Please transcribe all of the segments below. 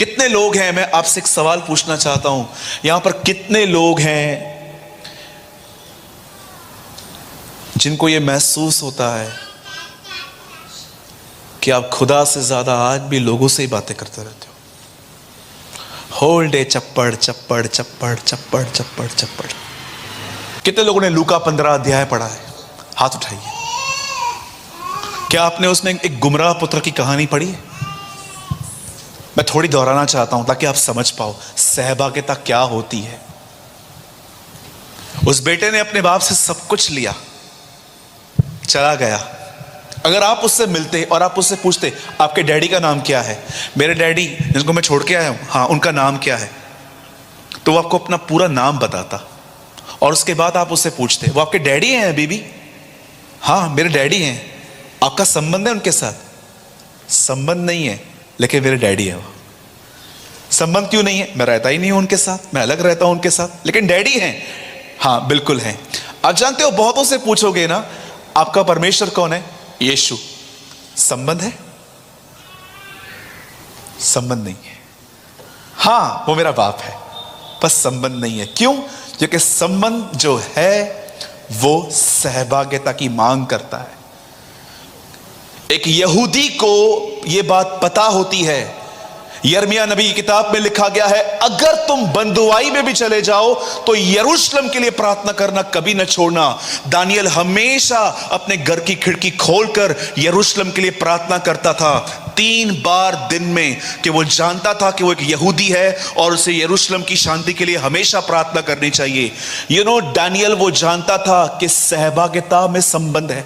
कितने लोग हैं, मैं आपसे एक सवाल पूछना चाहता हूं, यहां पर कितने लोग हैं जिनको यह महसूस होता है कि आप खुदा से ज्यादा आज भी लोगों से ही बातें करते रहते हो? होल डे चप्पड़ चप्पड़ चप्पड़ चप्पड़ चप्पड़ चप्पड़। कितने लोगों ने लूका 15 अध्याय पढ़ा है? हाथ उठाइए। क्या आपने उसमें एक गुमराह पुत्र की कहानी पढ़ी है? मैं थोड़ी दोहराना चाहता हूं ताकि आप समझ पाओ सहभागिता क्या होती है। उस बेटे ने अपने बाप से सब कुछ लिया, चला गया। अगर आप उससे मिलते और आप उससे पूछते आपके डैडी का नाम क्या है, मेरे डैडी जिनको मैं छोड़ के आया हूं, हाँ उनका नाम क्या है, तो वो आपको अपना पूरा नाम बताता। और उसके बाद आप उससे पूछते वो आपके डैडी हैं अभी भी? हाँ मेरे डैडी हैं। आपका संबंध है उनके साथ? संबंध नहीं है, लेकिन मेरे डैडी है वो। संबंध क्यों नहीं है? मैं रहता ही नहीं हूं उनके साथ, मैं अलग रहता हूं उनके साथ, लेकिन डैडी हैं। हाँ बिल्कुल हैं। आप जानते हो बहुतों से पूछोगे ना आपका परमेश्वर कौन है? यीशु। संबंध है? संबंध नहीं है। हाँ वो मेरा बाप है, बस संबंध नहीं है। क्यों? क्योंकि संबंध जो है वो सहभागिता की मांग करता है। एक यहूदी को यह बात पता होती है, यिर्मयाह नबी की किताब में लिखा गया है, अगर तुम बंधुआई में भी चले जाओ तो यरूशलेम के लिए प्रार्थना करना कभी न छोड़ना। दानियल हमेशा अपने घर की खिड़की खोलकर यरूशलेम के लिए प्रार्थना करता था 3 बार दिन में, कि वो जानता था कि वो एक यहूदी है और उसे यरूशलेम की शांति के लिए हमेशा प्रार्थना करनी चाहिए। दानियल वो जानता था कि सहभागिता में संबंध है।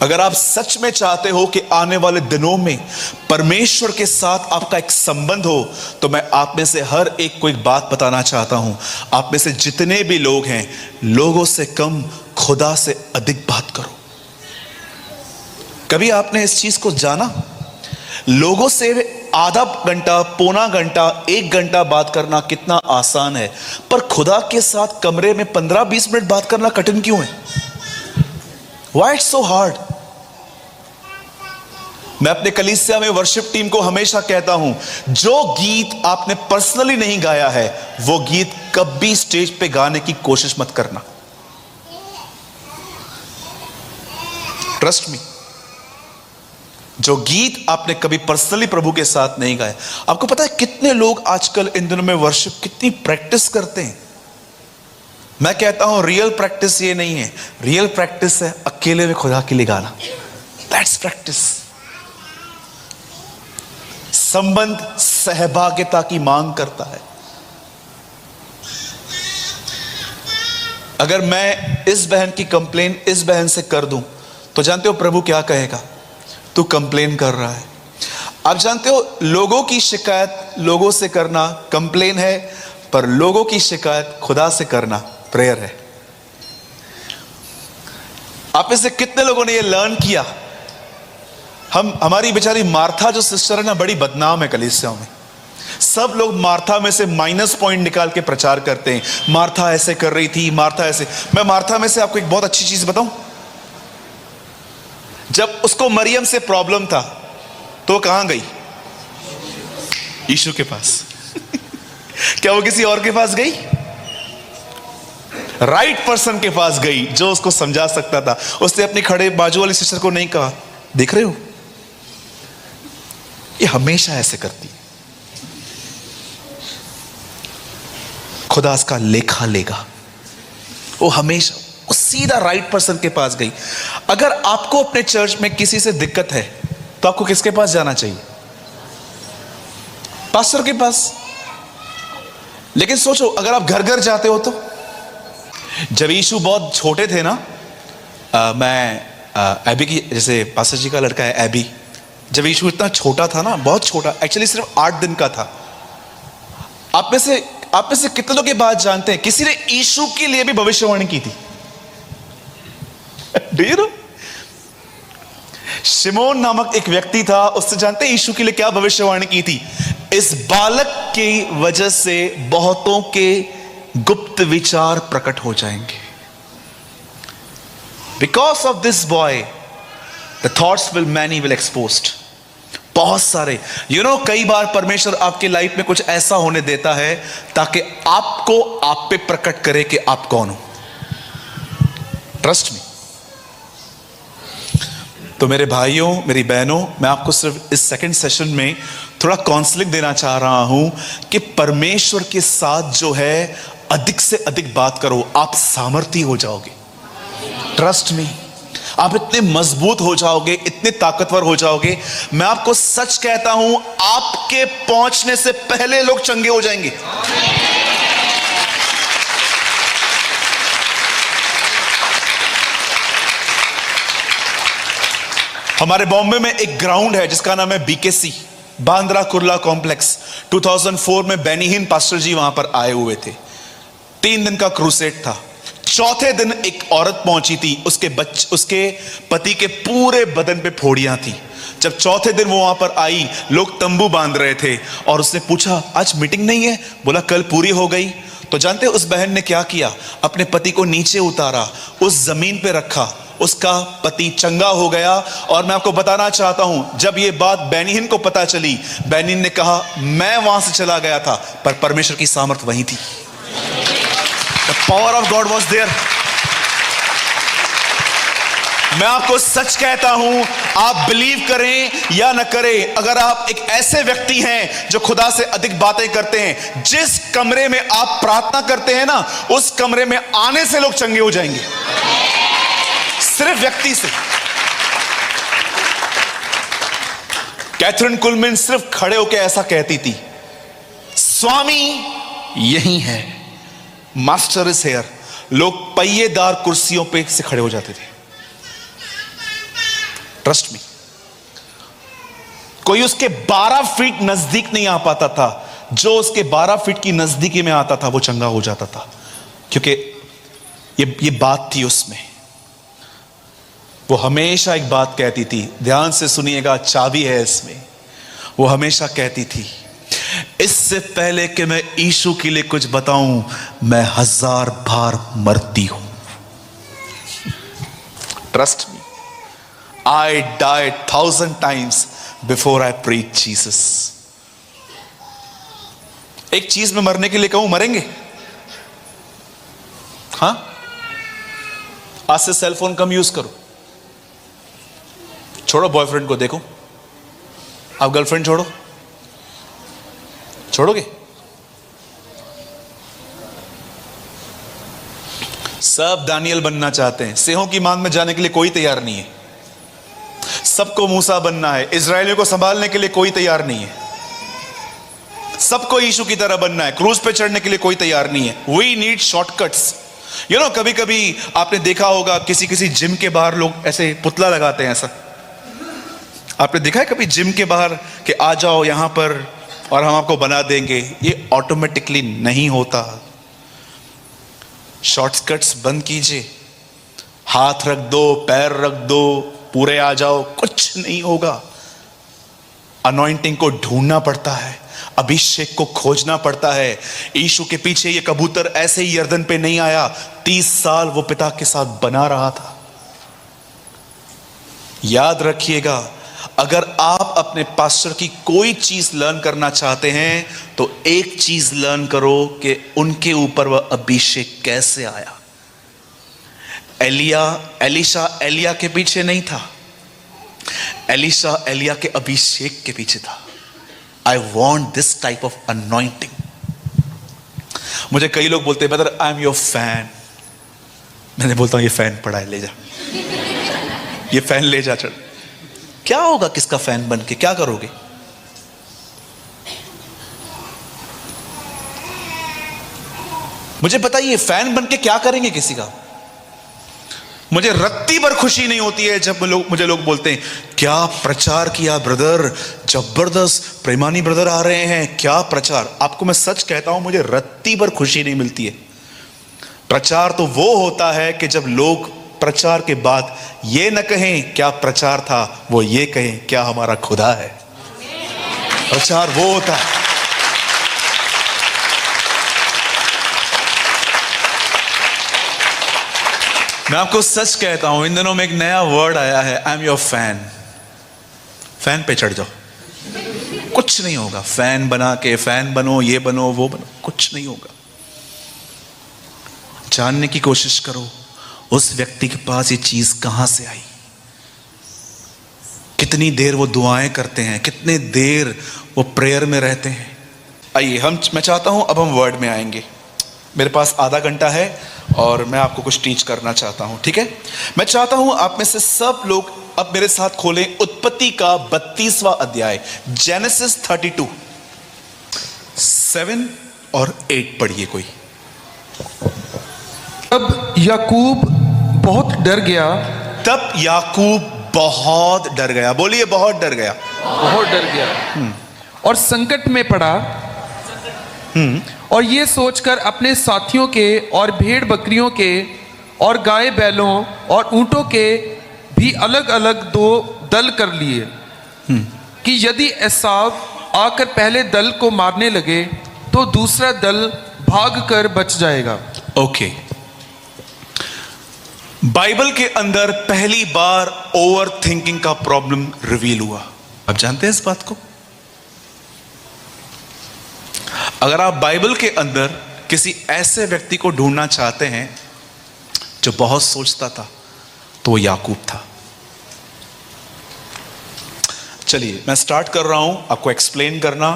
अगर आप सच में चाहते हो कि आने वाले दिनों में परमेश्वर के साथ आपका एक संबंध हो, तो मैं आप में से हर एक को एक बात बताना चाहता हूं। आप में से जितने भी लोग हैं, लोगों से कम खुदा से अधिक बात करो। कभी आपने इस चीज को जाना? लोगों से आधा घंटा, पौना घंटा, 1 घंटा बात करना कितना आसान है, पर खुदा के साथ कमरे में 15-20 मिनट बात करना कठिन क्यों है? Why it's so hard? मैं अपने कलीसिया में वर्शिप टीम को हमेशा कहता हूं, जो गीत आपने पर्सनली नहीं गाया है वो गीत कभी स्टेज पे गाने की कोशिश मत करना। ट्रस्ट मी, जो गीत आपने कभी पर्सनली प्रभु के साथ नहीं गाए। आपको पता है कितने लोग आजकल इन दिनों में वर्शिप कितनी प्रैक्टिस करते हैं? मैं कहता हूं रियल प्रैक्टिस ये नहीं है, रियल प्रैक्टिस है अकेले में खुदा के लिए गाना। That's practice. संबंध सहभागिता की मांग करता है। अगर मैं इस बहन की कंप्लेन इस बहन से कर दूं, तो जानते हो प्रभु क्या कहेगा? तू कंप्लेन कर रहा है। आप जानते हो लोगों की शिकायत लोगों से करना कंप्लेन है, पर लोगों की शिकायत खुदा से करना प्रेयर है। आप में से कितने लोगों ने यह लर्न किया? हमारी बेचारी मार्था जो सिस्टर है ना, बड़ी बदनाम है कलीसियाओं में। सब लोग मार्था में से माइनस पॉइंट निकाल के प्रचार करते हैं, मार्था ऐसे कर रही थी, मार्था ऐसे। मैं मार्था में से आपको एक बहुत अच्छी चीज बताऊं। जब उसको मरियम से प्रॉब्लम था तो कहां गई? यीशु के पास। क्या वो किसी और के पास गई? राइट पर्सन के पास गई, जो उसको समझा सकता था। उसने अपनी खड़े बाजू वाली सिस्टर को नहीं कहा, देख रहे हो ये हमेशा ऐसे करती है, खुदा इसका लेखा लेगा। वो हमेशा वो सीधा राइट पर्सन के पास गई। अगर आपको अपने चर्च में किसी से दिक्कत है तो आपको किसके पास जाना चाहिए? पास्टर के पास। लेकिन सोचो अगर आप घर घर जाते हो तो। जब यीशु बहुत छोटे थे ना, मैं एबी की, जैसे पास्टर जी का लड़का है एबी, जब यीशु इतना छोटा था ना, बहुत छोटा, एक्चुअली सिर्फ 8 दिन का था। आप में से कितने लोग ये बात जानते हैं किसी ने यीशु के लिए भी भविष्यवाणी की थी? Do you know? शिमोन नामक एक व्यक्ति था, उससे जानते हैं यीशु के लिए क्या भविष्यवाणी की थी? इस बालक की वजह से बहुतों के गुप्त विचार प्रकट हो जाएंगे। Because of this boy, the thoughts will many will exposed. बहुत सारे कई बार परमेश्वर आपके लाइफ में कुछ ऐसा होने देता है ताकि आपको आप पे प्रकट करे कि आप कौन हो। Trust me. तो मेरे भाइयों, मेरी बहनों, मैं आपको सिर्फ इस सेकंड सेशन में थोड़ा काउंसलिंग देना चाह रहा हूं कि परमेश्वर के साथ जो है अधिक से अधिक बात करो, आप सामर्थी हो जाओगे। ट्रस्ट मी, आप इतने मजबूत हो जाओगे, इतने ताकतवर हो जाओगे। मैं आपको सच कहता हूं, आपके पहुंचने से पहले लोग चंगे हो जाएंगे। हमारे बॉम्बे में एक ग्राउंड है जिसका नाम है बीकेसी, बांद्रा कुर्ला कॉम्प्लेक्स। 2004 में बेनी हिन पास्टर जी वहां पर आए हुए थे। 3 दिन का क्रूसेड था। चौथे दिन एक औरत पहुंची थी, उसके पति के पूरे बदन पे फोड़ियां थी। जब चौथे दिन वो वहां पर आई, लोग तंबू बांध रहे थे और उसने पूछा आज मीटिंग नहीं है? बोला कल पूरी हो गई। तो जानते उस बहन ने क्या किया? अपने पति को नीचे उतारा, उस जमीन पे रखा, उसका पति चंगा हो गया। और मैं आपको बताना चाहता हूं, जब ये बात बेनिहिन को पता चली, बेनिहिन ने कहा मैं वहां से चला गया था पर परमेश्वर की सामर्थ वहीं थी। The power of God was there. मैं आपको सच कहता हूं, आप बिलीव करें या न करें, अगर आप एक ऐसे व्यक्ति हैं जो खुदा से अधिक बातें करते हैं, जिस कमरे में आप प्रार्थना करते हैं ना, उस कमरे में आने से लोग चंगे हो जाएंगे, सिर्फ व्यक्ति से। कैथरीन कुलमिन सिर्फ खड़े होकर ऐसा कहती थी, स्वामी यही है, मास्टर इज हियर। लोग पहिएदार कुर्सियों पे से खड़े हो जाते थे। ट्रस्ट मी, कोई उसके 12 फीट नजदीक नहीं आ पाता था। जो उसके 12 फीट की नजदीकी में आता था वो चंगा हो जाता था, क्योंकि ये बात थी उसमें। वो हमेशा एक बात कहती थी, ध्यान से सुनिएगा, चाबी है इसमें। वो हमेशा कहती थी, इससे पहले कि मैं यीशु के लिए कुछ बताऊं, मैं 1000 बार मरती हूं। Trust me, I died 1000 times before I preach Jesus. एक चीज में मरने के लिए कहूं, मरेंगे? हां, आज से सेल फोन कम यूज करो। छोड़ो बॉयफ्रेंड को, देखो आप गर्लफ्रेंड छोड़ोगे? सब दानियल बनना चाहते हैं, सिंहों की मांग में जाने के लिए कोई तैयार नहीं है। सबको मूसा बनना है, इजरायलियों को संभालने के लिए कोई तैयार नहीं है। सबको यीशु की तरह बनना है, क्रूज पे चढ़ने के लिए कोई तैयार नहीं है। We need shortcuts. कभी कभी आपने देखा होगा, किसी जिम के बाहर लोग ऐसे पुतला लगाते हैं। ऐसा आपने देखा है कभी जिम के बाहर कि आ जाओ यहां पर और हम आपको बना देंगे? ये ऑटोमेटिकली नहीं होता। शॉर्टकट्स बंद कीजिए, हाथ रख दो, पैर रख दो, पूरे आ जाओ, कुछ नहीं होगा। अनॉइंटिंग को ढूंढना पड़ता है, अभिषेक को खोजना पड़ता है। यीशु के पीछे ये कबूतर ऐसे ही यर्दन पे नहीं आया, 30 साल वो पिता के साथ बना रहा था। याद रखिएगा, अगर आप अपने पास्टर की कोई चीज लर्न करना चाहते हैं तो एक चीज लर्न करो कि उनके ऊपर वह अभिषेक कैसे आया। एलिशा एलिया के पीछे नहीं था, एलिशा एलिया के अभिषेक के पीछे था। I want this type of anointing. मुझे कई लोग बोलते हैं, brother I am your fan. मैंने बोलता हूं ये फैन पड़ा है, ले जा, ये फैन ले जा, चल। क्या होगा किसका फैन बन के, क्या करोगे? मुझे बताइए, फैन बन के क्या करेंगे किसी का? मुझे रत्ती भर खुशी नहीं होती है जब मुझे लोग बोलते हैं, क्या प्रचार किया ब्रदर, जबरदस्त, प्रेमानी ब्रदर आ रहे हैं, क्या प्रचार। आपको मैं सच कहता हूं, मुझे रत्ती भर खुशी नहीं मिलती है। प्रचार तो वो होता है कि जब लोग प्रचार के बाद ये न कहें क्या प्रचार था, वो ये कहें क्या हमारा खुदा है। प्रचार वो होता है। मैं आपको सच कहता हूं, इन दिनों में एक नया वर्ड आया है, I am your fan. Fan पे चढ़ जाओ। कुछ नहीं होगा। फैन बना के फैन बनो, ये बनो, वो बनो, कुछ नहीं होगा। जानने की कोशिश करो उस व्यक्ति के पास ये चीज कहां से आई, कितनी देर वो दुआएं करते हैं, कितने देर वो प्रेयर में रहते हैं। आइए मैं चाहता हूं अब हम वर्ड में आएंगे। मेरे पास आधा घंटा है और मैं आपको कुछ टीच करना चाहता हूं, ठीक है। मैं चाहता हूं आप में से सब लोग अब मेरे साथ खोलें उत्पत्ति का 32वां अध्याय, जेनेसिस 32, 7 और 8 पढ़िए कोई। तब याकूब बहुत डर गया। तब याकूब बहुत डर गया। बोलिए बहुत डर गया। बहुत डर गया और संकट में पड़ा और ये सोचकर अपने साथियों के और भेड़ बकरियों के और गाय बैलों और ऊंटों के भी अलग अलग 2 दल कर लिए कि यदि एसाव आकर पहले दल को मारने लगे तो दूसरा दल भागकर बच जाएगा। ओके, बाइबल के अंदर पहली बार ओवर थिंकिंग का प्रॉब्लम रिवील हुआ। आप जानते हैं इस बात को? अगर आप बाइबल के अंदर किसी ऐसे व्यक्ति को ढूंढना चाहते हैं जो बहुत सोचता था, तो वो याकूब था। चलिए मैं स्टार्ट कर रहा हूं आपको एक्सप्लेन करना,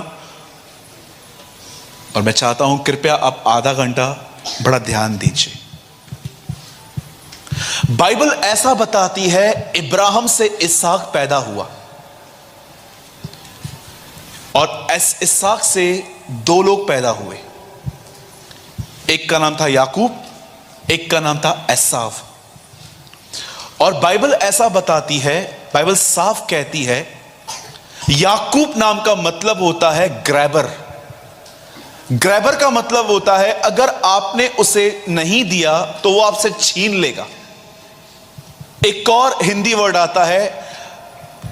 और मैं चाहता हूं कृपया आप आधा घंटा बड़ा ध्यान दीजिए। बाइबल ऐसा बताती है इब्राहिम से इसहाक पैदा हुआ, और इसहाक से 2 लोग पैदा हुए। एक का नाम था याकूब, एक का नाम था एसाव। और बाइबल ऐसा बताती है, बाइबल साफ कहती है, याकूब नाम का मतलब होता है ग्रैबर। ग्रैबर का मतलब होता है अगर आपने उसे नहीं दिया तो वो आपसे छीन लेगा। एक और हिंदी वर्ड आता है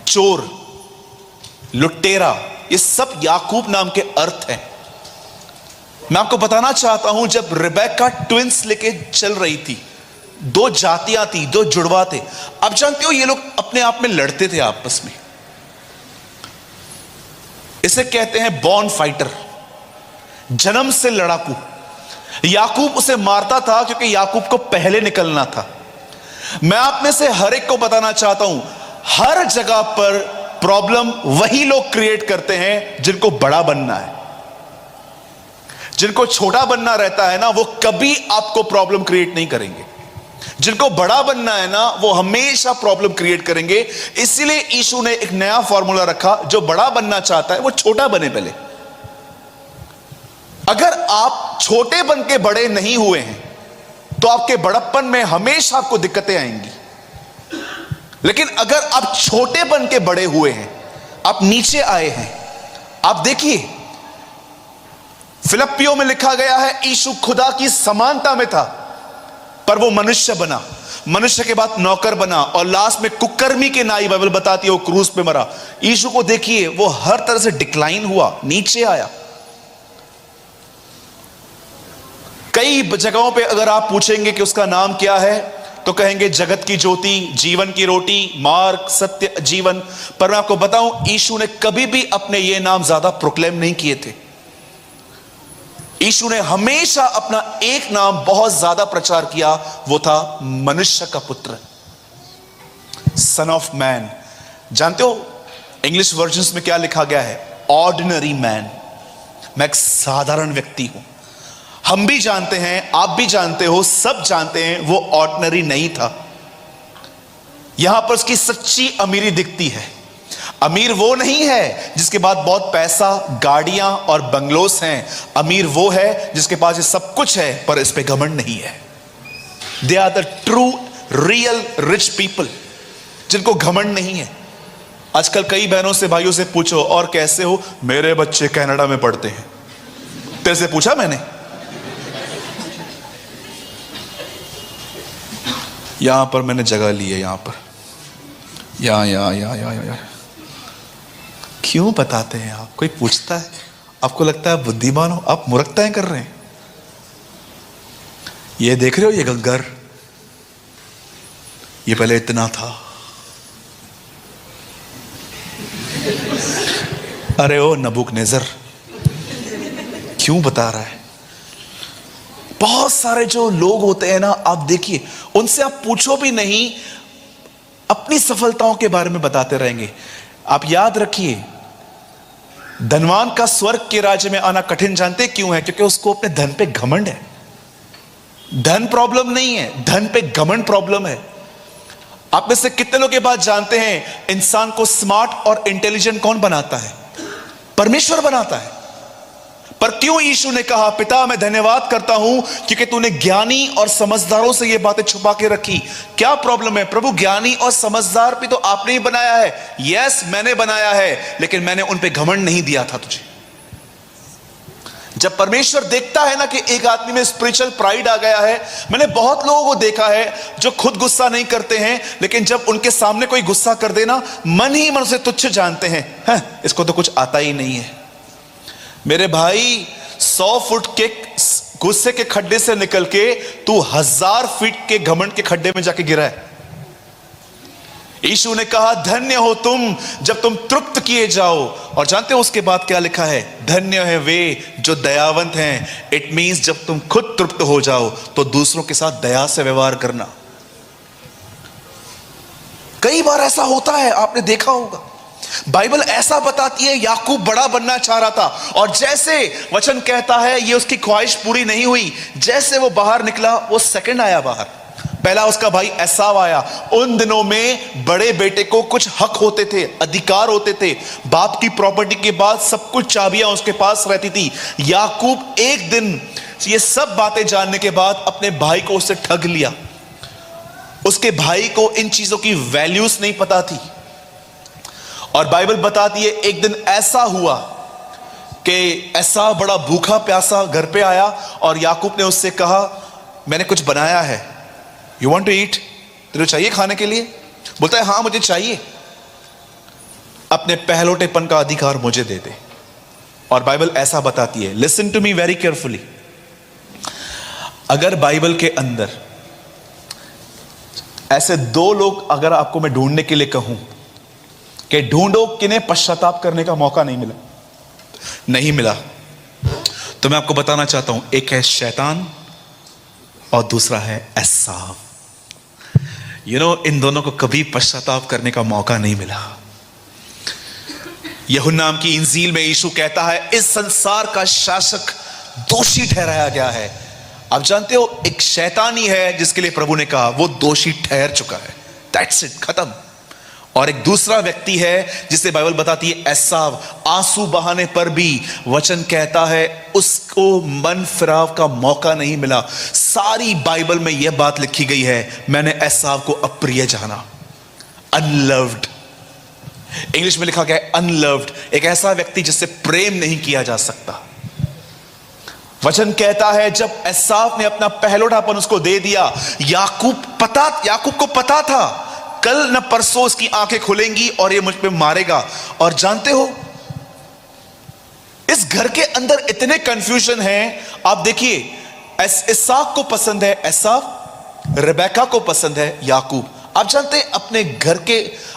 चोर, लुटेरा। ये सब याकूब नाम के अर्थ हैं। मैं आपको बताना चाहता हूं, जब रिबेका ट्विंस लेके चल रही थी, 2 जातियां थी, 2 जुड़वा थे। आप जानते हो ये लोग अपने आप में लड़ते थे आपस में। इसे कहते हैं बॉर्न फाइटर, जन्म से लड़ाकू। याकूब उसे मारता था क्योंकि याकूब को पहले निकलना था। मैं आप में से हर एक को बताना चाहता हूं, हर जगह पर प्रॉब्लम वही लोग क्रिएट करते हैं जिनको बड़ा बनना है। जिनको छोटा बनना रहता है ना, वो कभी आपको प्रॉब्लम क्रिएट नहीं करेंगे। जिनको बड़ा बनना है ना, वो हमेशा प्रॉब्लम क्रिएट करेंगे। इसीलिए यीशु ने एक नया फॉर्मूला रखा, जो बड़ा बनना चाहता है वो छोटा बने पहले। अगर आप छोटे बन के बड़े नहीं हुए हैं तो आपके बड़प्पन में हमेशा आपको दिक्कतें आएंगी। लेकिन अगर आप छोटे बन के बड़े हुए हैं, आप नीचे आए हैं। आप देखिए फिलिप्पियों में लिखा गया है, यीशु खुदा की समानता में था पर वो मनुष्य बना, मनुष्य के बाद नौकर बना, और लास्ट में कुकर्मी के नाई बाइबल बताती है वो क्रूस पे मरा। यीशु को देखिए, वो हर तरह से डिक्लाइन हुआ, नीचे आया। कई जगहों पे अगर आप पूछेंगे कि उसका नाम क्या है तो कहेंगे जगत की ज्योति, जीवन की रोटी, मार्ग, सत्य, जीवन। पर मैं आपको बताऊं, यीशु ने कभी भी अपने ये नाम ज्यादा प्रोक्लेम नहीं किए थे। यीशु ने हमेशा अपना एक नाम बहुत ज्यादा प्रचार किया, वो था मनुष्य का पुत्र, सन ऑफ मैन। जानते हो इंग्लिश वर्जन्स में क्या लिखा गया है? Ordinary man. मैं एक साधारण व्यक्ति हूं। हम भी जानते हैं, आप भी जानते हो, सब जानते हैं वो ऑर्डिनरी नहीं था। यहां पर उसकी सच्ची अमीरी दिखती है। अमीर वो नहीं है जिसके पास बहुत पैसा, गाड़ियां और बंगलोस हैं। अमीर वो है जिसके पास ये सब कुछ है पर इस पे घमंड नहीं है। They are the true real rich people, जिनको घमंड नहीं है। आजकल कई बहनों से, भाइयों से पूछो, और कैसे हो? मेरे बच्चे कनाडा में पढ़ते हैं। तेरे से पूछा मैंने? यहां पर मैंने जगह ली है, यहां पर, यहां। क्यों बताते हैं आप? कोई पूछता है? आपको लगता है बुद्धिमान हो, आप मूर्खताएं कर रहे हैं। ये देख रहे हो, ये घर, ये पहले इतना था। अरे ओ नबूकनेस्सर, क्यों बता रहा है? बहुत सारे जो लोग होते हैं ना, आप देखिए, उनसे आप पूछो भी नहीं, अपनी सफलताओं के बारे में बताते रहेंगे। आप याद रखिए, धनवान का स्वर्ग के राज्य में आना कठिन जानते क्यों है? क्योंकि उसको अपने धन पे घमंड है। धन प्रॉब्लम नहीं है, धन पे घमंड प्रॉब्लम है। आप में से कितने लोग ये बात जानते हैं, इंसान को स्मार्ट और इंटेलिजेंट कौन बनाता है? परमेश्वर बनाता है। पर क्यों यीशु ने कहा, पिता मैं धन्यवाद करता हूं क्योंकि तूने ज्ञानी और समझदारों से ये बातें छुपा के रखी। क्या प्रॉब्लम है? प्रभु, ज्ञानी और समझदार भी तो आपने ही बनाया है। यस, मैंने बनाया है, लेकिन मैंने उन पे घमंड नहीं दिया था तुझे। जब परमेश्वर देखता है ना कि एक आदमी में स्पिरिचुअल प्राइड आ गया है, मैंने बहुत लोगों को देखा है जो खुद गुस्सा नहीं करते हैं, लेकिन जब उनके सामने कोई गुस्सा कर देना, मन ही मन से तुच्छ जानते हैं, इसको तो कुछ आता ही नहीं है। मेरे भाई, 100 फुट के गुस्से के खड्डे से निकल के तू 1000 फीट के घमंड के खड्डे में जाके गिरा है। यीशु ने कहा, धन्य हो तुम जब तुम तृप्त किए जाओ। और जानते हो उसके बाद क्या लिखा है? धन्य है वे जो दयावंत हैं। इट मींस जब तुम खुद तृप्त हो जाओ तो दूसरों के साथ दया से व्यवहार करना। कई बार ऐसा होता है, आपने देखा होगा। बाइबल ऐसा बताती है, याकूब बड़ा बनना चाह रहा था, और जैसे वचन कहता है ये उसकी ख्वाहिश पूरी नहीं हुई। जैसे वो बाहर निकला, वो सेकंड आया बाहर। पहला उसका भाई एसाव आया। उन दिनों में बड़े बेटे को कुछ हक होते थे, अधिकार होते थे। बाप की प्रॉपर्टी के बाद सब कुछ चाबियां उसके पास रहती थी। याकूब एक दिन ये सब बातें जानने के बाद अपने भाई को उससे ठग लिया। उसके भाई को इन चीजों की वैल्यूज नहीं पता थी। और बाइबल बताती है, एक दिन ऐसा हुआ कि एसाव बड़ा भूखा प्यासा घर पे आया, और याकूब ने उससे कहा, मैंने कुछ बनाया है, यू वॉन्ट टू ईट? तेरे चाहिए खाने के लिए? बोलता है, हां मुझे चाहिए। अपने पहलोटेपन का अधिकार मुझे दे दे। और बाइबल ऐसा बताती है, listen to me very carefully, अगर बाइबल के अंदर ऐसे 2 लोग अगर आपको मैं ढूंढने के लिए कहूं कि ढूंढो किन्हें पश्चाताप करने का मौका नहीं मिला, तो मैं आपको बताना चाहता हूं, एक है शैतान और दूसरा है एसाव। इन दोनों को कभी पश्चाताप करने का मौका नहीं मिला। यूहन्ना नाम की इंजील में यीशु कहता है, इस संसार का शासक दोषी ठहराया गया है। आप जानते हो, एक शैतान ही है जिसके लिए प्रभु ने कहा वो दोषी ठहर चुका है। दैट्स इट, खत्म। और एक दूसरा व्यक्ति है जिसे बाइबल बताती है एसाव। आंसू बहाने पर भी वचन कहता है उसको मन फिराव का मौका नहीं मिला। सारी बाइबल में यह बात लिखी गई है, मैंने एसाव को अप्रिय जाना, अनलव्ड। इंग्लिश में लिखा गया है अनलव्ड, एक ऐसा व्यक्ति जिससे प्रेम नहीं किया जा सकता। वचन कहता है जब एसाव ने अपना पहलोठापन उसको दे दिया, याकूब को पता था कल न परसों इसकी आंखें खुलेंगी और ये मुझ पे मारेगा। और जानते हो, इस घर के अंदर इतने कंफ्यूजन हैं। आप देखिए, इसहाक को पसंद है एसाव, रिबेका को पसंद है याकूब। आप जानते हैं,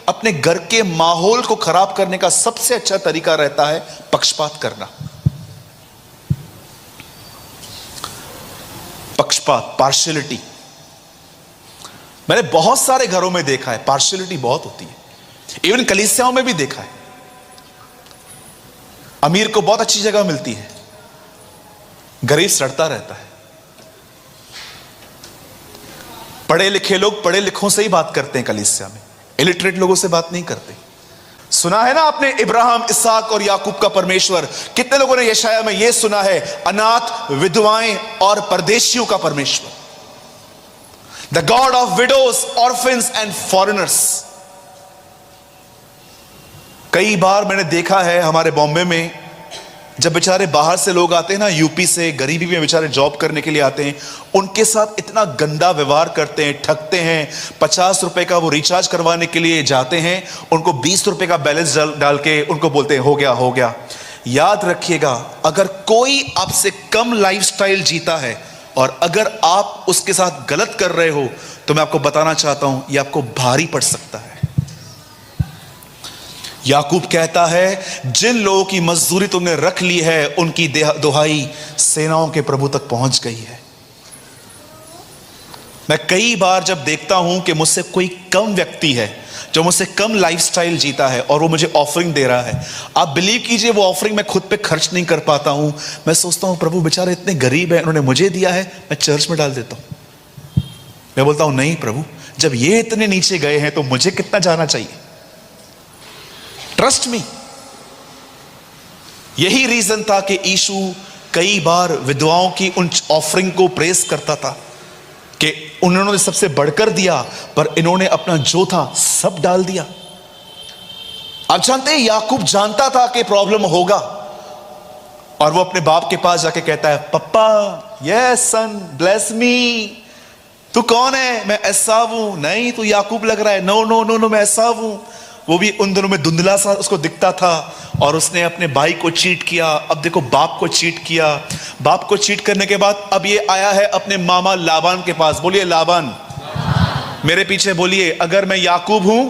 अपने घर के माहौल को खराब करने का सबसे अच्छा तरीका रहता है पक्षपात करना। पक्षपात, पार्शियलिटी। मैंने बहुत सारे घरों में देखा है, पार्शियलिटी बहुत होती है। इवन कलीसियाओं में भी देखा है। अमीर को बहुत अच्छी जगह मिलती है, गरीब सड़ता रहता है। पढ़े लिखे लोग पढ़े लिखों से ही बात करते हैं कलीसिया में, इलिटरेट लोगों से बात नहीं करते। सुना है ना आपने, इब्राहिम, इसहाक और याकूब का परमेश्वर। कितने लोगों ने यशाया में यह सुना है, अनाथ, विधवाएं और परदेशियों का परमेश्वर, the god of widows, orphans and foreigners. कई बार मैंने देखा है हमारे बॉम्बे में, जब बेचारे बाहर से लोग आते हैं ना, यूपी से, गरीबी में बेचारे जॉब करने के लिए आते हैं, उनके साथ इतना गंदा व्यवहार करते हैं, ठगते हैं। 50 रुपए का वो रिचार्ज करवाने के लिए जाते हैं, उनको 20 रुपए का बैलेंस डाल के उनको बोलते हैं हो गया। याद रखिएगा, अगर कोई आपसे कम लाइफस्टाइल जीता है और अगर आप उसके साथ गलत कर रहे हो, तो मैं आपको बताना चाहता हूं, यह आपको भारी पड़ सकता है। याकूब कहता है जिन लोगों की मजदूरी तुमने रख ली है उनकी दुहाई सेनाओं के प्रभु तक पहुंच गई है। मैं कई बार जब देखता हूं कि मुझसे कोई कम व्यक्ति है जो मुझसे कम लाइफस्टाइल जीता है और वो मुझे ऑफरिंग दे रहा है, आप बिलीव कीजिए वो ऑफरिंग मैं खुद पे खर्च नहीं कर पाता हूं। मैं सोचता हूं प्रभु बेचारे इतने गरीब हैं, उन्होंने मुझे दिया है, मैं चर्च में डाल देता हूं। मैं बोलता हूं नहीं प्रभु, जब ये इतने नीचे गए हैं तो मुझे कितना जाना चाहिए। Trust me. यही रीजन था कि यीशु कई बार विधवाओं की उन ऑफरिंग को प्रेस करता था कि उन्होंने सबसे बढ़कर दिया, पर इन्होंने अपना जो था सब डाल दिया। आप जानते हैं याकूब जानता था कि प्रॉब्लम होगा और वो अपने बाप के पास जाके कहता है पप्पा, यस सन, ब्लेस मी। तू कौन है? मैं एसाव हूं। नहीं, तू याकूब लग रहा है। नो नो नो नो, मैं एसाव हूं। वो भी उन दिनों में धुंधला सा उसको दिखता था और उसने अपने भाई को चीट किया। अब देखो बाप को चीट किया। बाप को चीट करने के बाद अब ये आया है अपने मामा लाबान के पास। बोलिए लाबान। मेरे पीछे बोलिए, अगर मैं याकूब हूं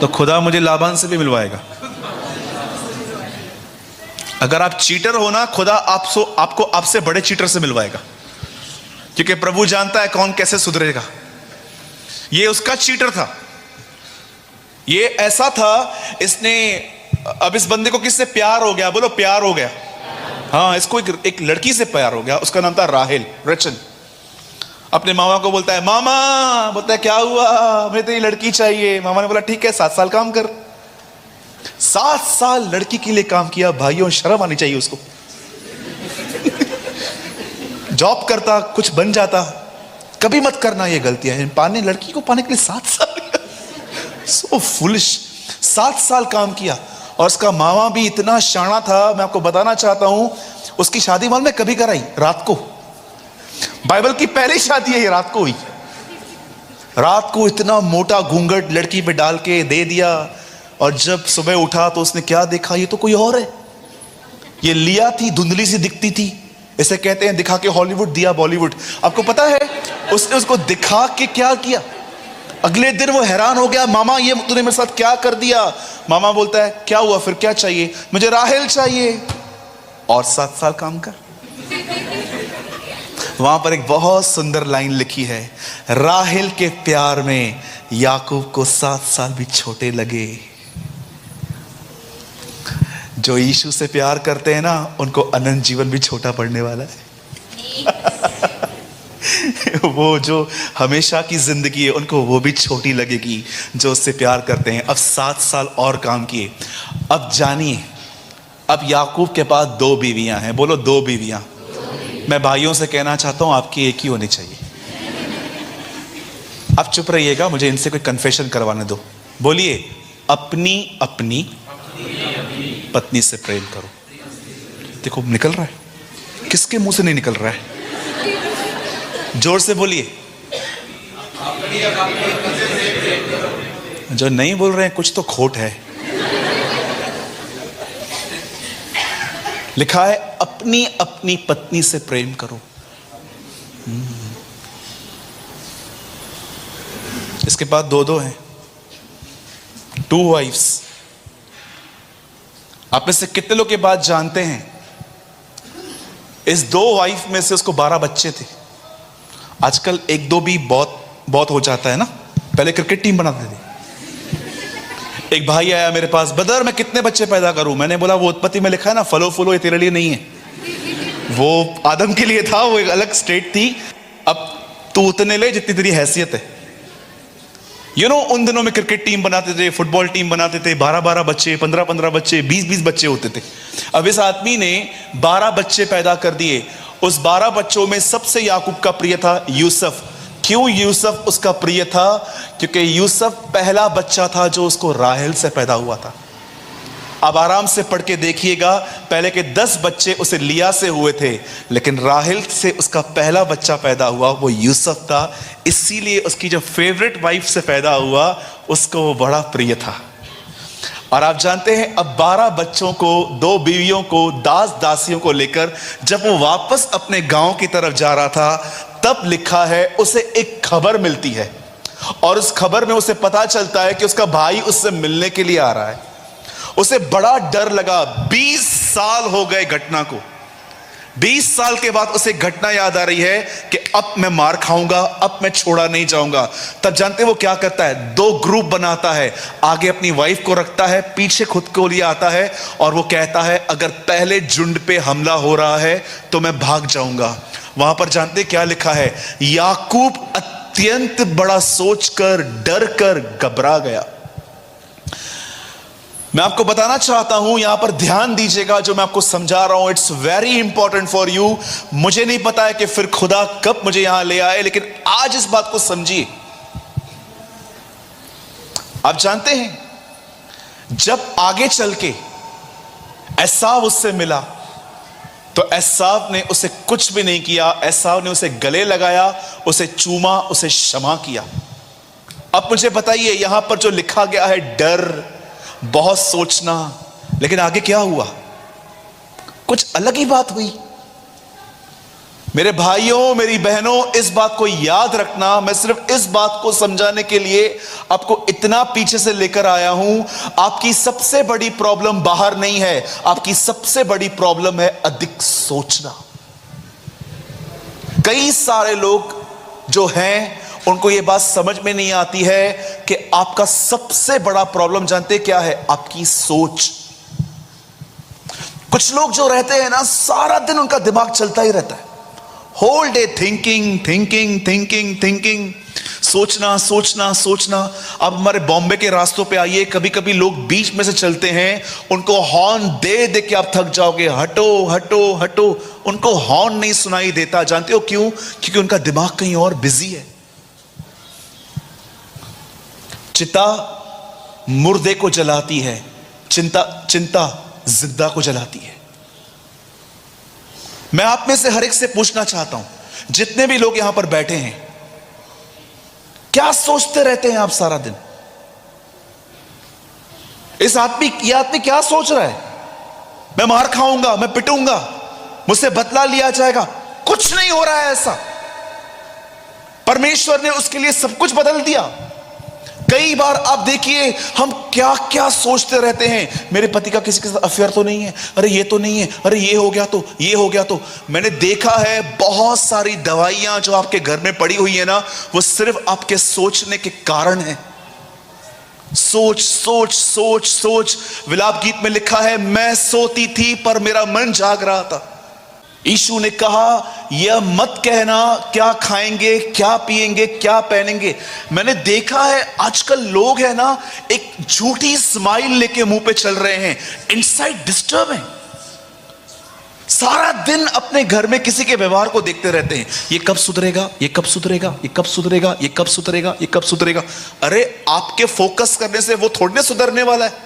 तो खुदा मुझे लाबान से भी मिलवाएगा। अगर आप चीटर हो ना, खुदा आपको आपसे बड़े चीटर से मिलवाएगा, क्योंकि प्रभु जानता है कौन कैसे सुधरेगा। ये उसका चीटर था, ये ऐसा था। इसने अब इस बंदे को किससे प्यार हो गया? बोलो प्यार हो गया। हाँ, इसको एक लड़की से प्यार हो गया, उसका नाम था राहेल, रचन। अपने मामा को बोलता है मामा, बोलता है क्या हुआ? मुझे तो ये लड़की चाहिए। मामा ने बोला ठीक है, 7 साल काम कर। 7 साल लड़की के लिए काम किया। भाइयों, शर्म आनी चाहिए उसको। जॉब करता, कुछ बन जाता। कभी मत करना ये गलतियां, पाने लड़की को पाने के लिए 7 साल। So foolish। 7 साल काम किया और उसका मामा भी इतना शाना था। मैं आपको बताना चाहता हूं, उसकी शादी मालूम है कभी कराई? रात को। बाइबल की पहली शादी है ये रात को हुई। रात को इतना मोटा घूंघट लड़की पे डाल के दे दिया और जब सुबह उठा तो उसने क्या देखा? ये तो कोई और है। ये लिया थी, धुंधली सी दिखती थी। इसे कहते हैं दिखा के हॉलीवुड दिया बॉलीवुड। आपको पता है उसने उसको दिखा के क्या किया? अगले दिन वो हैरान हो गया, मामा ये तूने मेरे साथ क्या कर दिया? मामा बोलता है क्या हुआ, फिर क्या चाहिए? मुझे राहेल चाहिए। और 7 साल काम कर। वहां पर एक बहुत सुंदर लाइन लिखी है, राहेल के प्यार में याकूब को 7 साल भी छोटे लगे। जो यीशु से प्यार करते हैं ना, उनको अनंत जीवन भी छोटा पड़ने वाला है। वो जो हमेशा की जिंदगी है उनको वो भी छोटी लगेगी जो उससे प्यार करते हैं। अब 7 साल और काम किए। अब जानिए, अब याकूब के पास 2 बीवियां हैं। बोलो 2 बीवियां। मैं भाइयों से कहना चाहता हूं आपकी एक ही होनी चाहिए। आप चुप रहिएगा, मुझे इनसे कोई कन्फेशन करवाने दो। बोलिए अपनी अपनी पत्नी से प्रेम करो। देखो निकल रहा है, किसके मुंह से नहीं निकल रहा है? जोर से बोलिए। जो नहीं बोल रहे हैं कुछ तो खोट है। लिखा है अपनी अपनी पत्नी से प्रेम करो। इसके बाद 2 हैं, 2 वाइफ्स। आप में से कितने लोग के बात जानते हैं इस 2 वाइफ में से उसको 12 बच्चे थे। आजकल 1-2 भी बहुत हो जाता है ना। पहले क्रिकेट टीम बनाते थे। एक भाई आया मेरे पास, ब्रदर मैं कितने बच्चे पैदा करूं? मैंने बोला वो उत्पत्ति में लिखा है ना, फलो फूलो, ये तेरे लिए नहीं है। वो आदम के लिए था, वो एक अलग स्टेट थी। अब तू उतने ले जितनी तेरी हैसियत है। उन दिनों में क्रिकेट टीम बनाते थे, फुटबॉल टीम बनाते थे। 12-12 बच्चे, 15-15 बच्चे, 20-20 बच्चे होते थे। अब इस आदमी ने 12 बच्चे पैदा कर दिए। उस 12 बच्चों में सबसे याकूब का प्रिय था यूसुफ। क्यों यूसुफ उसका प्रिय था? क्योंकि यूसुफ पहला बच्चा था जो उसको राहेल से पैदा हुआ था। अब आराम से पढ़ के देखिएगा, पहले के 10 बच्चे उसे लिया से हुए थे, लेकिन राहेल से उसका पहला बच्चा पैदा हुआ वो यूसुफ था। इसीलिए उसकी जो फेवरेट वाइफ से पैदा हुआ उसको वो बड़ा प्रिय था। और आप जानते हैं अब 12 बच्चों को, 2 बीवियों को, दास दासियों को लेकर जब वो वापस अपने गांव की तरफ जा रहा था, तब लिखा है उसे एक खबर मिलती है। और उस खबर में उसे पता चलता है कि उसका भाई उससे मिलने के लिए आ रहा है। उसे बड़ा डर लगा। 20 साल हो गए घटना को। 20 साल के बाद उसे घटना याद आ रही है कि अब मैं मार खाऊंगा, अब मैं छोड़ा नहीं जाऊंगा। तब जानते वो क्या करता है? 2 ग्रुप बनाता है। आगे अपनी वाइफ को रखता है, पीछे खुद को लिए आता है और वो कहता है अगर पहले झुंड पे हमला हो रहा है तो मैं भाग जाऊंगा। वहां पर जानते क्या लिखा है? याकूब अत्यंत बड़ा सोचकर, डर कर घबरा गया। मैं आपको बताना चाहता हूं, यहां पर ध्यान दीजिएगा जो मैं आपको समझा रहा हूं, it's very important for you. मुझे नहीं पता है कि फिर खुदा कब मुझे यहां ले आए, लेकिन आज इस बात को समझिए। आप जानते हैं जब आगे चल के एसाव उससे मिला तो एसाव ने उसे कुछ भी नहीं किया। एसाव ने उसे गले लगाया, उसे चूमा, उसे क्षमा किया। अब मुझे बताइए यहां पर जो लिखा गया है डर, बहुत सोचना, लेकिन आगे क्या हुआ? कुछ अलग ही बात हुई। मेरे भाइयों, मेरी बहनों, इस बात को याद रखना। मैं सिर्फ इस बात को समझाने के लिए आपको इतना पीछे से लेकर आया हूं। आपकी सबसे बड़ी प्रॉब्लम बाहर नहीं है, आपकी सबसे बड़ी प्रॉब्लम है अधिक सोचना। कई सारे लोग जो हैं उनको यह बात समझ में नहीं आती है कि आपका सबसे बड़ा प्रॉब्लम जानते क्या है? आपकी सोच। कुछ लोग जो रहते हैं ना, सारा दिन उनका दिमाग चलता ही रहता है। Whole day thinking thinking thinking thinking, सोचना सोचना सोचना। अब हमारे बॉम्बे के रास्तों पे आइए, कभी कभी लोग बीच में से चलते हैं, उनको हॉर्न दे दे के आप थक जाओगे, हटो हटो हटो। उनको हॉर्न नहीं सुनाई देता। जानते हो क्यों? क्योंकि उनका दिमाग कहीं और बिजी है। चिता मुर्दे को जलाती है, चिंता जिंदा को जलाती है। मैं आप में से हर एक से पूछना चाहता हूं, जितने भी लोग यहां पर बैठे हैं, क्या सोचते रहते हैं आप सारा दिन? ये आदमी क्या सोच रहा है? मैं मार खाऊंगा, मैं पिटूंगा, मुझसे बदला लिया जाएगा। कुछ नहीं हो रहा है ऐसा। परमेश्वर ने उसके लिए सब कुछ बदल दिया। कई बार आप देखिए हम क्या क्या सोचते रहते हैं। मेरे पति का किसी के साथ अफेयर तो नहीं है, अरे ये तो नहीं है, अरे ये हो गया तो, ये हो गया तो। मैंने देखा है बहुत सारी दवाइयां जो आपके घर में पड़ी हुई है ना, वो सिर्फ आपके सोचने के कारण है। सोच सोच सोच सोच। विलाप गीत में लिखा है, मैं सोती थी पर मेरा मन जाग रहा था। यीशु ने कहा यह मत कहना क्या खाएंगे, क्या पिएंगे, क्या पहनेंगे। मैंने देखा है आजकल लोग है ना, एक झूठी स्माइल लेके मुंह पे चल रहे हैं, इनसाइड डिस्टर्ब है। सारा दिन अपने घर में किसी के व्यवहार को देखते रहते हैं, ये कब सुधरेगा, ये कब सुधरेगा, ये कब सुधरेगा, ये कब सुधरेगा, ये कब सुधरेगा। अरे आपके फोकस करने से वो थोड़ी ना सुधरने वाला है।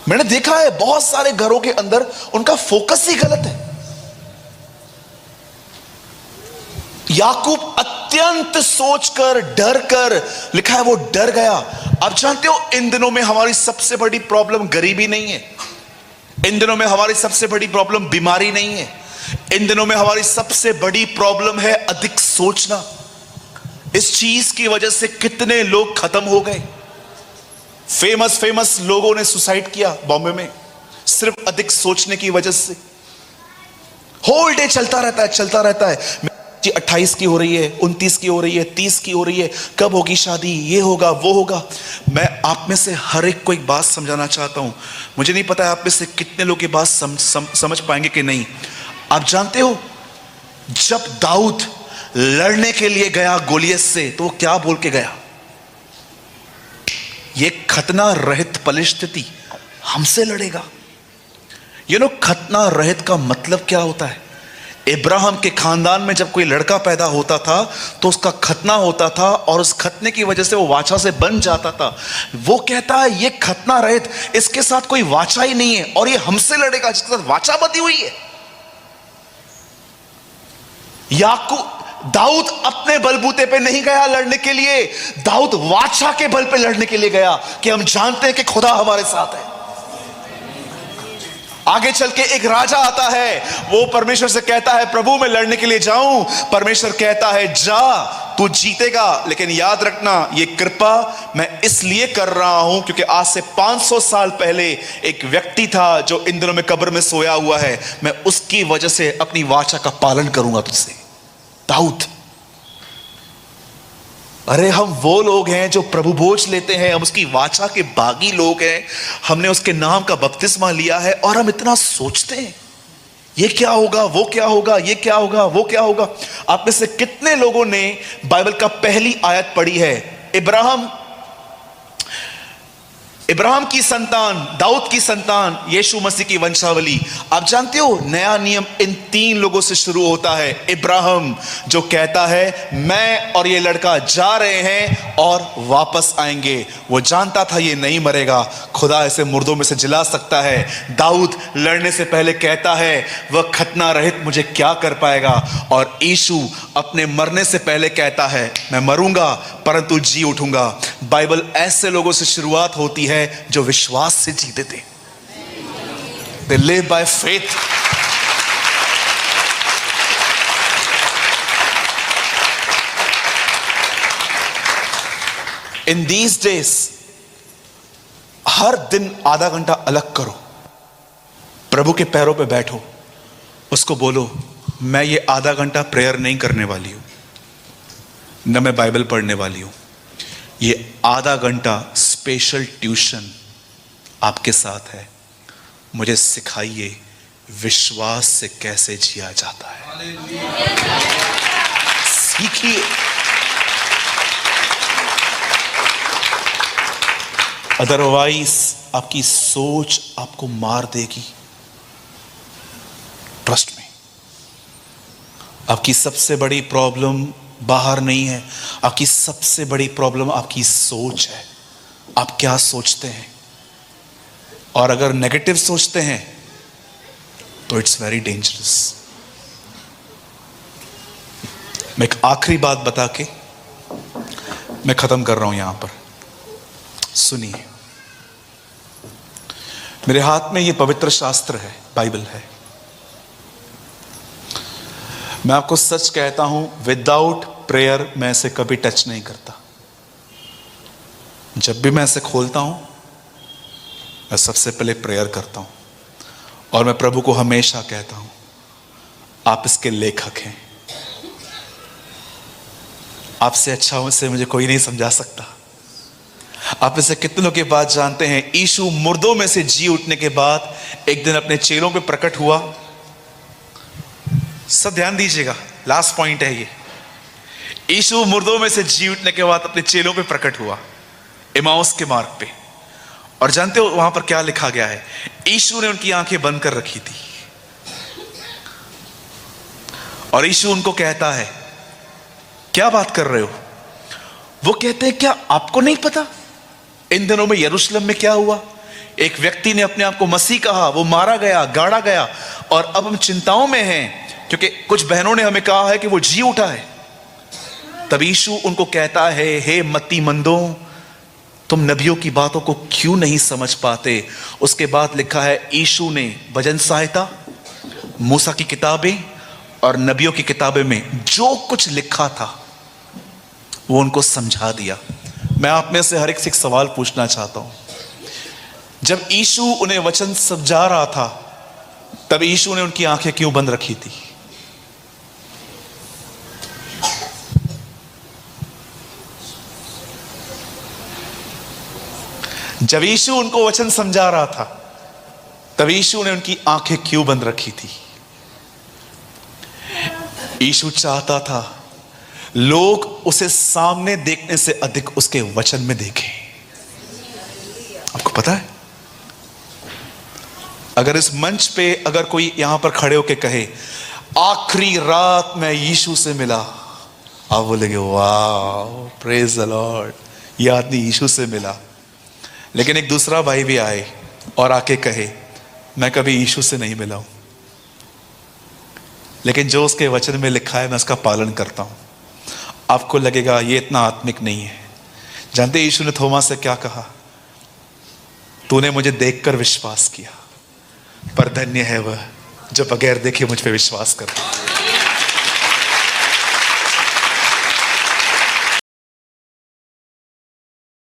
मैंने देखा है बहुत सारे घरों के अंदर उनका फोकस ही गलत है। याकूब अत्यंत सोचकर, डर कर, लिखा है वो डर गया। आप जानते हो इन दिनों में हमारी सबसे बड़ी प्रॉब्लम गरीबी नहीं है, इन दिनों में हमारी सबसे बड़ी प्रॉब्लम बीमारी नहीं है, इन दिनों में हमारी सबसे बड़ी प्रॉब्लम है अधिक सोचना। इस चीज की वजह से कितने लोग खत्म हो गए। फेमस लोगों ने सुसाइड किया बॉम्बे में, सिर्फ अधिक सोचने की वजह से। होल डे चलता रहता है, चलता रहता है। 28 की हो रही है, 29 की हो रही है, 30 की हो रही है, कब होगी शादी, ये होगा वो होगा। मैं आप में से हर एक को एक बात समझाना चाहता हूं। मुझे नहीं पता है आप में से कितने लोग ये बात समझ पाएंगे कि नहीं। आप जानते हो जब दाऊद लड़ने के लिए गया गोलियत से, तो वो क्या बोल के गया? ये खतना रहित पलिश्ती हमसे लड़ेगा। ये लोग खतना रहित का मतलब क्या होता है? इब्राहिम के खानदान में जब कोई लड़का पैदा होता था तो उसका खतना होता था, और उस खतने की वजह से वो वाचा से बन जाता था। वो कहता है ये खतना रहित, इसके साथ कोई वाचा ही नहीं है, और ये हमसे लड़ेगा जिसके साथ वाचा बंधी हुई है। दाऊद अपने बलबूते पे नहीं गया लड़ने के लिए, दाऊद वाचा के बल पे लड़ने के लिए गया कि हम जानते हैं कि खुदा हमारे साथ है। आगे चल के एक राजा आता है, वो परमेश्वर से कहता है प्रभु मैं लड़ने के लिए जाऊं। परमेश्वर कहता है जा, तू जीतेगा, लेकिन याद रखना ये कृपा मैं इसलिए कर रहा हूं क्योंकि आज से 500 साल पहले एक व्यक्ति था जो इन दिनों में कब्र में सोया हुआ है, मैं उसकी वजह से अपनी वाचा का पालन करूंगा तुझसे। दाऊद। अरे हम वो लोग हैं जो प्रभु भोज लेते हैं, हम उसकी वाचा के बागी लोग हैं, हमने उसके नाम का बपतिस्मा लिया है और हम इतना सोचते हैं ये क्या होगा, वो क्या होगा, ये क्या होगा, वो क्या होगा। आप में से कितने लोगों ने बाइबल का पहली आयत पढ़ी है? इब्राहिम की संतान, दाऊद की संतान, यीशु मसीह की वंशावली। आप जानते हो नया नियम इन 3 लोगों से शुरू होता है। इब्राहिम जो कहता है मैं और ये लड़का जा रहे हैं और वापस आएंगे, वो जानता था ये नहीं मरेगा, खुदा इसे मुर्दों में से जिला सकता है। दाऊद लड़ने से पहले कहता है वह खतना रहित मुझे क्या कर पाएगा, और यीशु अपने मरने से पहले कहता है मैं मरूंगा परंतु जी उठूंगा। बाइबल ऐसे लोगों से शुरुआत होती है जो विश्वास से जीते थे। They live by faith. In these days, हर दिन आधा घंटा अलग करो, प्रभु के पैरों पे बैठो, उसको बोलो मैं ये आधा घंटा प्रेयर नहीं करने वाली हूं, न मैं बाइबल पढ़ने वाली हूं, ये आधा घंटा स्पेशल ट्यूशन आपके साथ है, मुझे सिखाइए विश्वास से कैसे जिया जाता है, सीखिए। अदरवाइज आपकी सोच आपको मार देगी। ट्रस्ट में, आपकी सबसे बड़ी प्रॉब्लम बाहर नहीं है, आपकी सबसे बड़ी प्रॉब्लम आपकी सोच है। आप क्या सोचते हैं, और अगर नेगेटिव सोचते हैं तो इट्स वेरी डेंजरस। मैं एक आखिरी बात बता के मैं खत्म कर रहा हूं यहां पर। सुनिए, मेरे हाथ में ये पवित्र शास्त्र है, बाइबल है। मैं आपको सच कहता हूं, विदाउट प्रेयर मैं इसे कभी टच नहीं करता। जब भी मैं इसे खोलता हूं मैं सबसे पहले प्रेयर करता हूं, और मैं प्रभु को हमेशा कहता हूं आप इसके लेखक हैं, आपसे अच्छा उसे मुझे कोई नहीं समझा सकता। आप इसे कितने लोग के बाद जानते हैं, यीशु मुर्दों में से जी उठने के बाद एक दिन अपने चेलों पे प्रकट हुआ। सब ध्यान दीजिएगा, लास्ट पॉइंट है ये। यीशु मुर्दों में से जी उठने के बाद अपने चेलों पे प्रकट हुआ इमाउस के मार्ग पे, और जानते हो वहां पर क्या लिखा गया है? यीशु ने उनकी आंखें बंद कर रखी थी, और यीशु उनको कहता है क्या बात कर रहे हो? वो कहते हैं क्या आपको नहीं पता इन दिनों में यरूशलेम में क्या हुआ? एक व्यक्ति ने अपने आप को मसीह कहा, वो मारा गया, गाड़ा गया, और अब हम चिंताओं में हैं क्योंकि कुछ बहनों ने हमें कहा है कि वो जी उठा है। तब यीशु उनको कहता है, हे मत्तीमंदों, तुम नबियों की बातों को क्यों नहीं समझ पाते? उसके बाद लिखा है यीशु ने भजन संहिता, मूसा की किताबें और नबियों की किताबें में जो कुछ लिखा था वो उनको समझा दिया। मैं आप में से हर एक से एक सवाल पूछना चाहता हूं, जब यीशु उन्हें वचन समझा रहा था तब यीशु ने उनकी आंखें क्यों बंद रखी थी? जब यीशु उनको वचन समझा रहा था तब यीशु ने उनकी आंखें क्यों बंद रखी थी? यीशु चाहता था लोग उसे सामने देखने से अधिक उसके वचन में देखें। आपको पता है, अगर इस मंच पे अगर कोई यहां पर खड़े होकर कहे आखिरी रात मैं यीशु से मिला, आप बोलेंगे वाह, प्रेज द लॉर्ड, ये आदमी यीशु से मिला। लेकिन एक दूसरा भाई भी आए और आके कहे मैं कभी यीशु से नहीं मिला हूं, लेकिन जो उसके वचन में लिखा है मैं उसका पालन करता हूं, आपको लगेगा ये इतना आत्मिक नहीं है। जानते यीशु ने थोमा से क्या कहा? तूने मुझे देखकर विश्वास किया, पर धन्य है वह जो बगैर देखे मुझ पे विश्वास करता है।